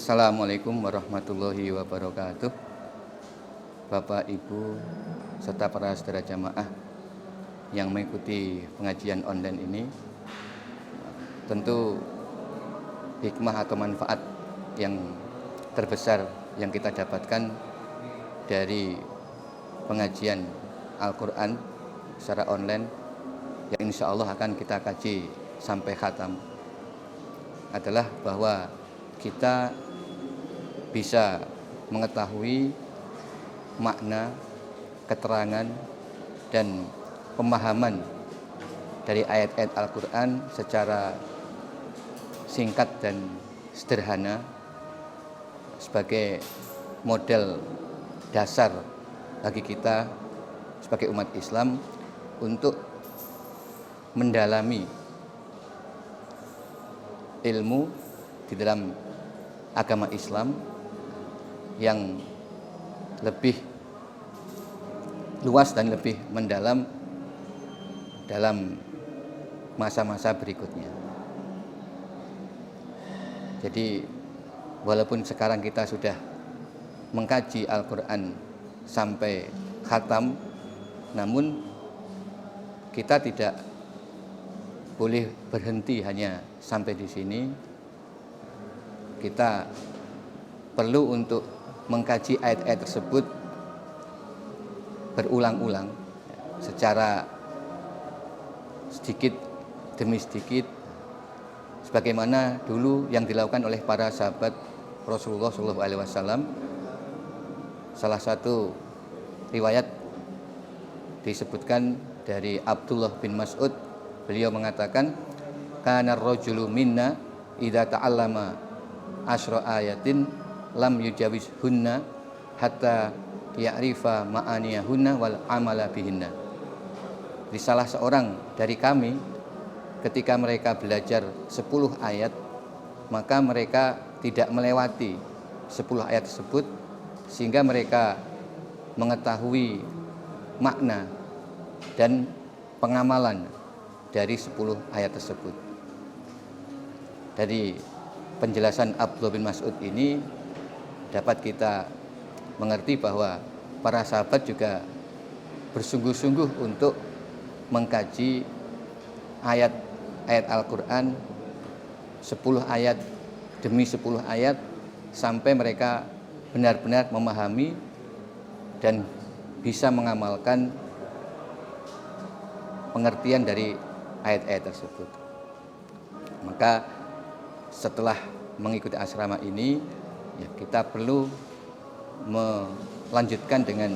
Assalamualaikum warahmatullahi wabarakatuh. Bapak, Ibu, serta para saudara jamaah yang mengikuti pengajian online ini, tentu hikmah atau manfaat yang terbesar yang kita dapatkan dari pengajian Al-Quran secara online yang insya Allah akan kita kaji sampai khatam adalah bahwa kita bisa mengetahui makna, keterangan, dan pemahaman dari ayat-ayat Al-Quran secara singkat dan sederhana sebagai model dasar bagi kita sebagai umat Islam untuk mendalami ilmu di dalam agama Islam yang lebih luas dan lebih mendalam dalam masa-masa berikutnya. Jadi walaupun sekarang kita sudah mengkaji Al-Quran sampai khatam, namun kita tidak boleh berhenti hanya sampai di sini. Kita perlu untuk mengkaji ayat-ayat tersebut berulang-ulang secara sedikit demi sedikit, sebagaimana dulu yang dilakukan oleh para sahabat Rasulullah SAW. Salah satu riwayat disebutkan dari Abdullah bin Mas'ud, beliau mengatakan, kana ar-rajulu minna idza ta'allama asyra ayatin lam yujawiz hunna hatta ya'rifa ma'aniyahunna wal amala bihinna. Di salah seorang dari kami ketika mereka belajar 10 ayat, maka mereka tidak melewati 10 ayat tersebut sehingga mereka mengetahui makna dan pengamalan dari 10 ayat tersebut. Dari penjelasan Abdullah bin Mas'ud ini dapat kita mengerti bahwa para sahabat juga bersungguh-sungguh untuk mengkaji ayat-ayat Al-Quran 10 ayat demi 10 ayat sampai mereka benar-benar memahami dan bisa mengamalkan pengertian dari ayat-ayat tersebut. Maka setelah mengikuti asrama ini, ya, kita perlu melanjutkan dengan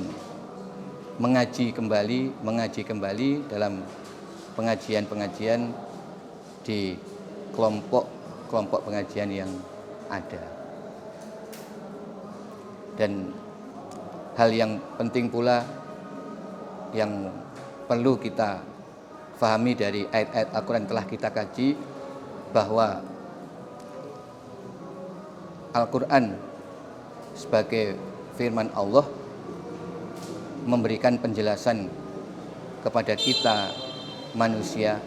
mengaji kembali dalam pengajian-pengajian di kelompok pengajian yang ada. Dan hal yang penting pula yang perlu kita fahami dari ayat-ayat Al-Quran telah kita kaji, bahwa Al-Quran sebagai firman Allah memberikan penjelasan kepada kita manusia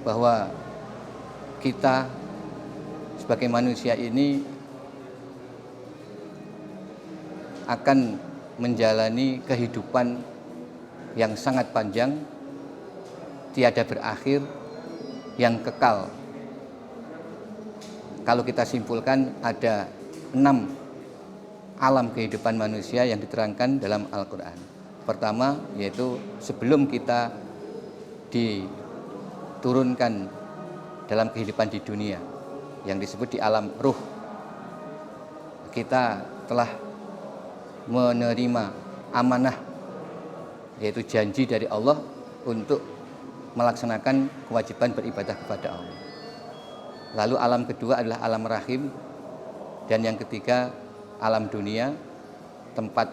bahwa kita sebagai manusia ini akan menjalani kehidupan yang sangat panjang, tiada berakhir, yang kekal. Kalau kita simpulkan, ada 6 alam kehidupan manusia yang diterangkan dalam Al-Quran. Pertama, yaitu sebelum kita diturunkan dalam kehidupan di dunia, yang disebut di alam ruh, kita telah menerima amanah, yaitu janji dari Allah untuk melaksanakan kewajiban beribadah kepada Allah. Lalu alam kedua adalah alam rahim, dan yang ketiga alam dunia, tempat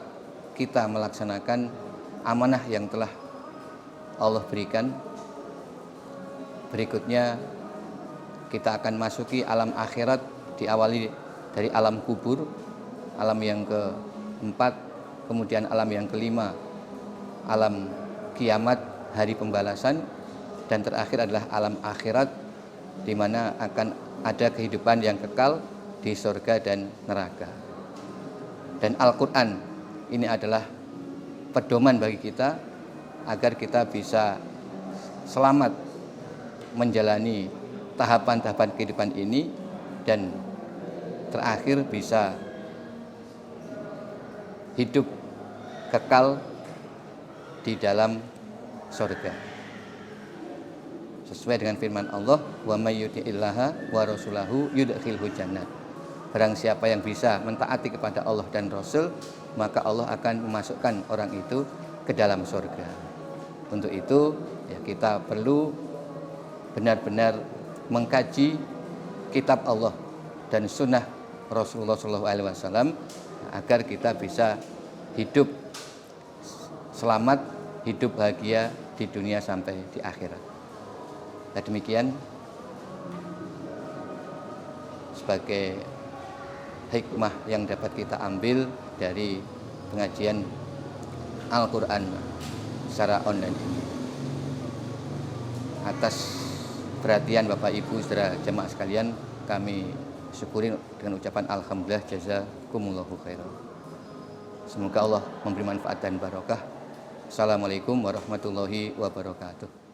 kita melaksanakan amanah yang telah Allah berikan. Berikutnya kita akan masuki alam akhirat, diawali dari alam kubur, alam yang keempat, kemudian alam yang kelima, alam kiamat, hari pembalasan, dan terakhir adalah alam akhirat, di mana akan ada kehidupan yang kekal di surga dan neraka. Dan Al-Quran ini adalah pedoman bagi kita agar kita bisa selamat menjalani tahapan-tahapan kehidupan ini dan terakhir bisa hidup kekal di dalam surga. Sesuai dengan firman Allah, wa may yuti'illaha wa rasulahu yudkhilhu jannat. Barang siapa yang bisa mentaati kepada Allah dan Rasul, maka Allah akan memasukkan orang itu ke dalam surga. Untuk itu ya kita perlu benar-benar mengkaji kitab Allah dan sunnah Rasulullah SAW agar kita bisa hidup selamat, hidup bahagia di dunia sampai di akhirat. Nah, demikian sebagai hikmah yang dapat kita ambil dari pengajian Al-Quran secara online ini. Atas perhatian Bapak Ibu saudara jemaah sekalian, kami syukuri dengan ucapan alhamdulillah jazakumullahu khairan. Semoga Allah memberi manfaat dan barokah. Assalamualaikum warahmatullahi wabarakatuh.